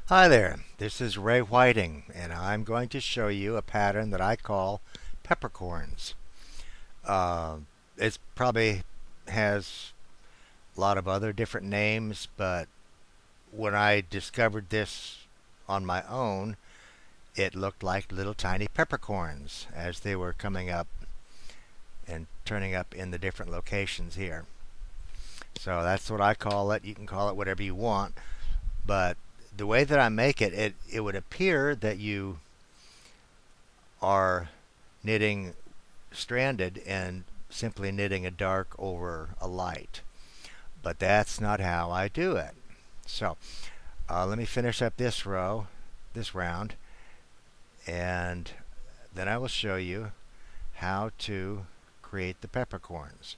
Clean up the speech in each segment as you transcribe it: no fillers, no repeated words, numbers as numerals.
Hi there, this is Ray Whiting, and I'm going to show you a pattern that I call peppercorns. It probably has a lot of other different names, but when I discovered this on my own, it looked like little tiny peppercorns as they were coming up and turning up in the different locations here. So that's what I call it. You can call it whatever you want, but the way that I make it, it would appear that you are knitting stranded and simply knitting a dark over a light. But that's not how I do it. So let me finish up this round, and then I will show you how to create the peppercorns.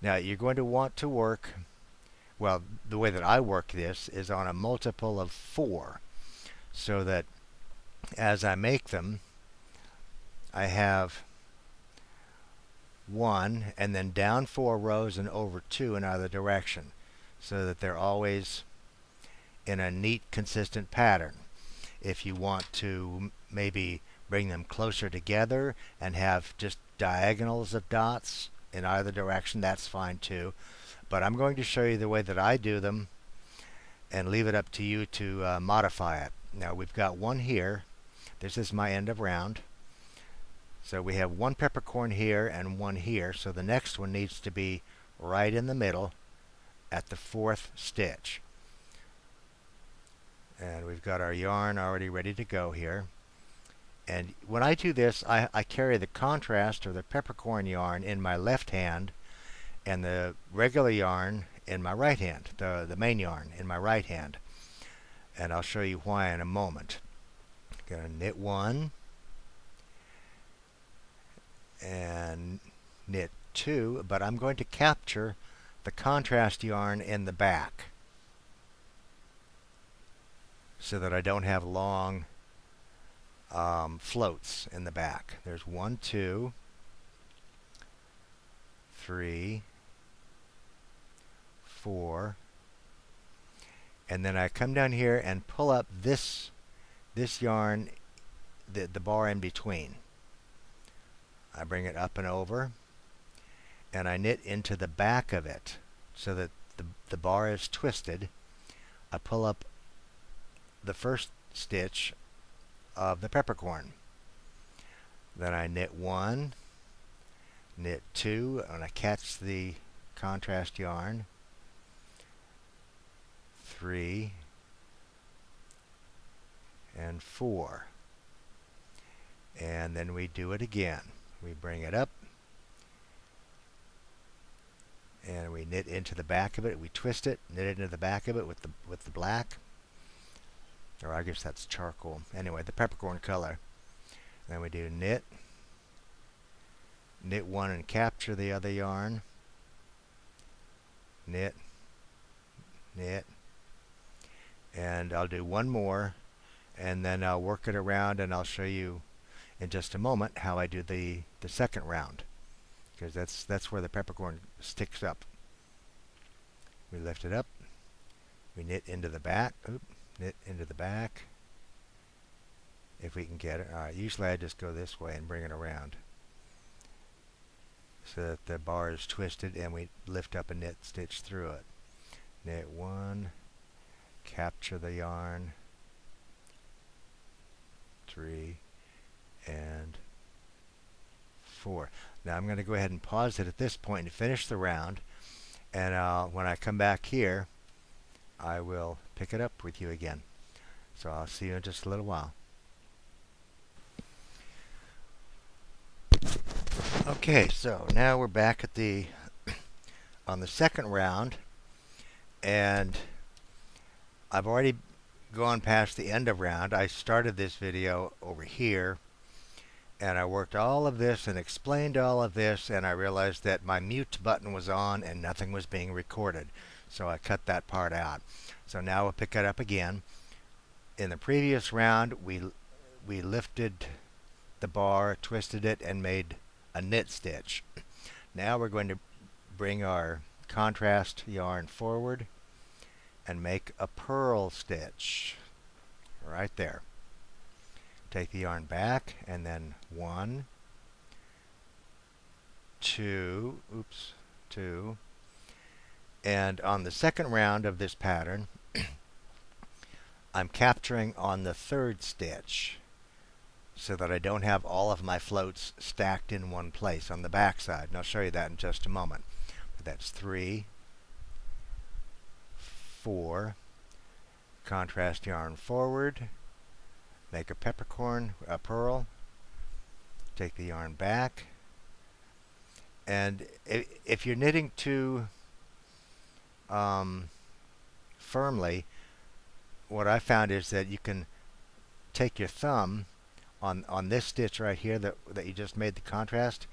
Now you're going to want to work, well, the way that I work this is on a multiple of 4, so that as I make them, I have 1 and then down 4 rows and over 2 in either direction, so that they're always in a neat, consistent pattern. If you want to maybe bring them closer together and have just diagonals of dots in either direction, that's fine too. But I'm going to show you the way that I do them and leave it up to you to modify it. Now we've got one here. This is my end of round. So we have one peppercorn here and one here. So the next one needs to be right in the middle at the 4th stitch. And we've got our yarn already ready to go here. And when I do this, I carry the contrast or the peppercorn yarn in my left hand and the regular yarn in my right hand, the main yarn in my right hand. And I'll show you why in a moment. Going to knit 1 and knit 2, but I'm going to capture the contrast yarn in the back so that I don't have long floats in the back. There's 1, 2, 3, 4, and then I come down here and pull up this yarn, the bar in between. I bring it up and over, and I knit into the back of it so that the bar is twisted. I pull up the first stitch of the peppercorn. Then I knit 1, knit 2, and I catch the contrast yarn. 3 and 4. And then we do it again. We bring it up and we knit into the back of it. We twist it, knit it into the back of it with the black, or I guess that's charcoal. Anyway, the peppercorn color. Then we do knit 1 and capture the other yarn. Knit, knit, and I'll do one more, and then I'll work it around, and I'll show you in just a moment how I do the second round, because that's where the peppercorn sticks up. We lift it up, we knit into the back, knit into the back, if we can get it. Alright, usually I just go this way and bring it around so that the bar is twisted, and we lift up a knit stitch through it. Knit 1, capture the yarn, 3 and 4. Now I'm going to go ahead and pause it at this point and finish the round, and when I come back here I will pick it up with you again. So I'll see you in just a little while. Okay, so now we're back at on the second round, and I've already gone past the end of round. I started this video over here, and I worked all of this and explained all of this, and I realized that my mute button was on and nothing was being recorded, so I cut that part out. So now we'll pick it up again. In the previous round we lifted the bar, twisted it, and made a knit stitch. Now we're going to bring our contrast yarn forward and make a purl stitch. right there. Take the yarn back, and then 1, 2, oops, 2, and on the second round of this pattern, I'm capturing on the 3rd stitch so that I don't have all of my floats stacked in one place on the back side. And I'll show you that in just a moment. But that's 3, 4, contrast yarn forward, make a peppercorn, a purl, take the yarn back, and if you're knitting too firmly, what I found is that you can take your thumb on this stitch right here that you just made the contrast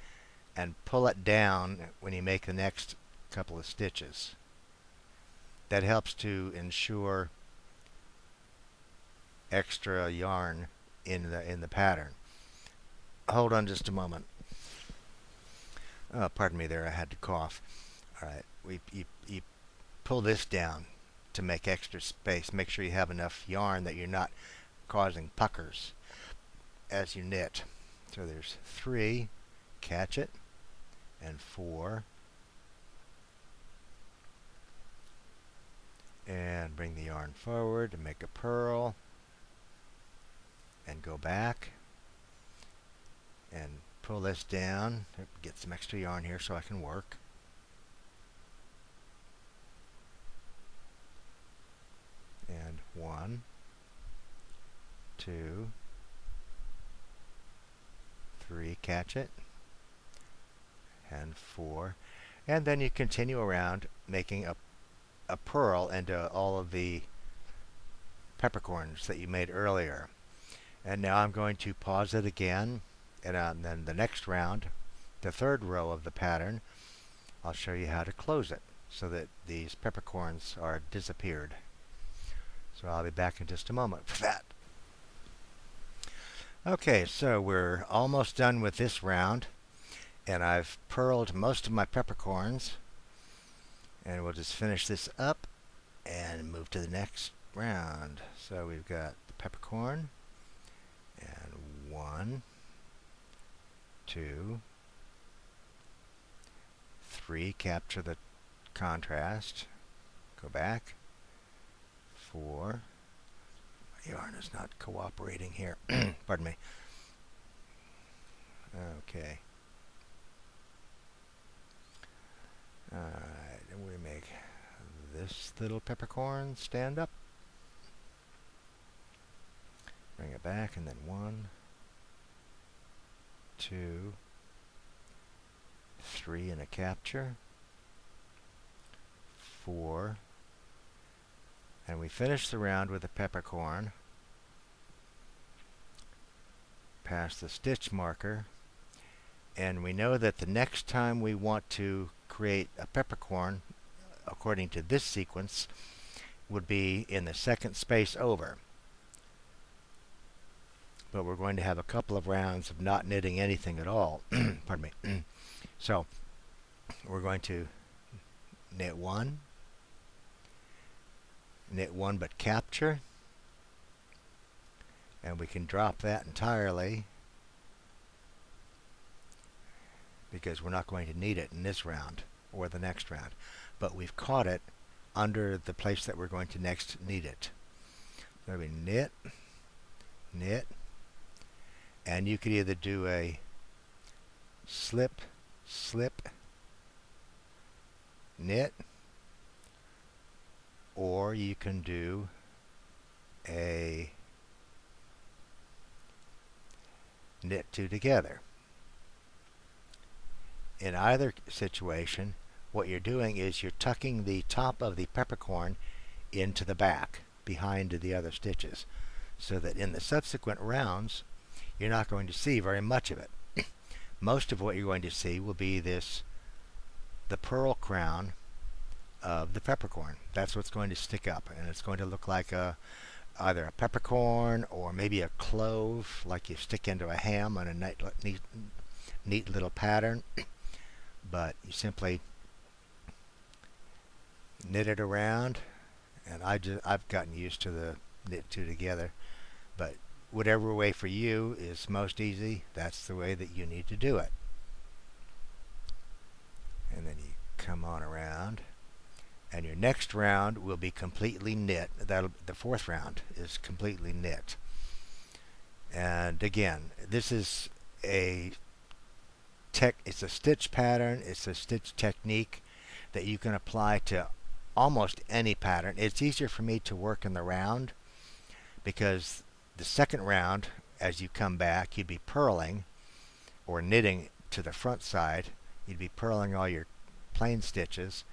and pull it down when you make the next couple of stitches. That helps to ensure extra yarn in the pattern. Hold on just a moment. Oh, pardon me there, I had to cough. Alright, you pull this down to make extra space. Make sure you have enough yarn that you're not causing puckers as you knit. So there's 3, catch it, and 4, and bring the yarn forward and make a purl, and go back and pull this down, get some extra yarn here so I can work. And 1, 2, 3, catch it, and 4, and then you continue around making a purl into all of the peppercorns that you made earlier. And now I'm going to pause it again, and then the next round, the 3rd row of the pattern, I'll show you how to close it so that these peppercorns are disappeared. So I'll be back in just a moment for that. Okay, so we're almost done with this round, and I've purled most of my peppercorns, and we'll just finish this up and move to the next round. So we've got the peppercorn, and 1, 2, 3, capture the contrast, go back, 4, my yarn is not cooperating here, pardon me, okay, alright, and we make this little peppercorn stand up, bring it back, and then 1, 2, 3 in a capture, 4, and we finish the round with a peppercorn, pass the stitch marker, and we know that the next time we want to create a peppercorn, according to this sequence, would be in the 2nd space over. But we're going to have a couple of rounds of not knitting anything at all. Pardon me. So we're going to knit 1, knit 1 but capture, and we can drop that entirely because we're not going to need it in this round or the next round, but we've caught it under the place that we're going to next need it. So we knit, knit, and you could either do a slip, slip, knit, or you can do a knit 2 together. In either situation, what you're doing is you're tucking the top of the peppercorn into the back behind the other stitches, so that in the subsequent rounds you're not going to see very much of it. Most of what you're going to see will be the pearl crown of the peppercorn. That's what's going to stick up, and it's going to look like either a peppercorn or maybe a clove, like you stick into a ham on a neat little pattern. But you simply knit it around, and I've gotten used to the knit 2 together. But whatever way for you is most easy, that's the way that you need to do it. And then you come on around, and your next round will be completely knit. The fourth round is completely knit. And again, this is it's a stitch pattern, it's a stitch technique that you can apply to almost any pattern. It's easier for me to work in the round because the second round, as you come back, you'd be purling or knitting to the front side. You'd be purling all your plain stitches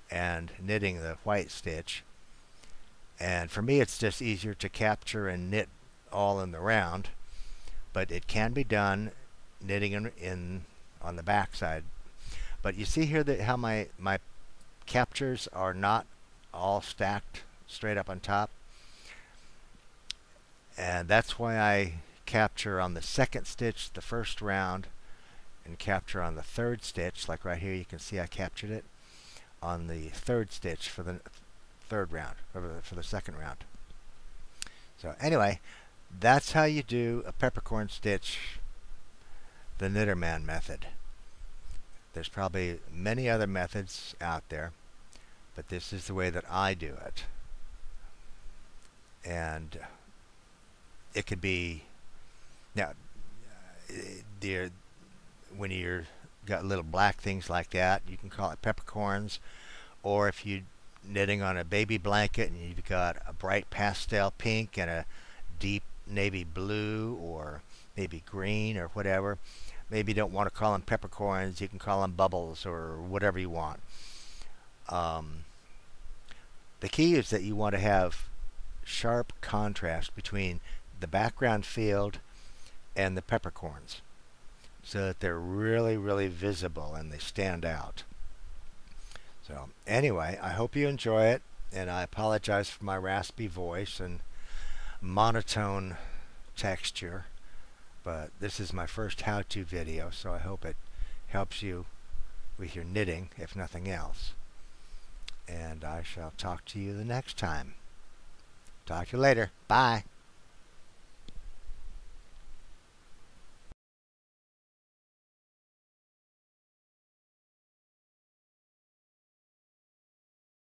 and knitting the white stitch. And for me, it's just easier to capture and knit all in the round, but it can be done knitting in on the back side. But you see here that how my captures are not all stacked straight up on top, and that's why I capture on the second stitch the first round and capture on the third stitch. Like right here, you can see I captured it on the third stitch for the third round, or for the second round. So anyway, that's how you do a peppercorn stitch the Knitterman method. There's probably many other methods out there, but this is the way that I do it. And it could be, now, when you're got little black things like that, you can call it peppercorns. Or if you're knitting on a baby blanket and you've got a bright pastel pink and a deep navy blue or maybe green or whatever, maybe you don't want to call them peppercorns, you can call them bubbles or whatever you want. The key is that you want to have sharp contrast between the background field and the peppercorns so that they're really, really visible and they stand out. So anyway, I hope you enjoy it, and I apologize for my raspy voice and monotone texture. But this is my first how-to video, so I hope it helps you with your knitting, if nothing else. And I shall talk to you the next time. Talk to you later. Bye.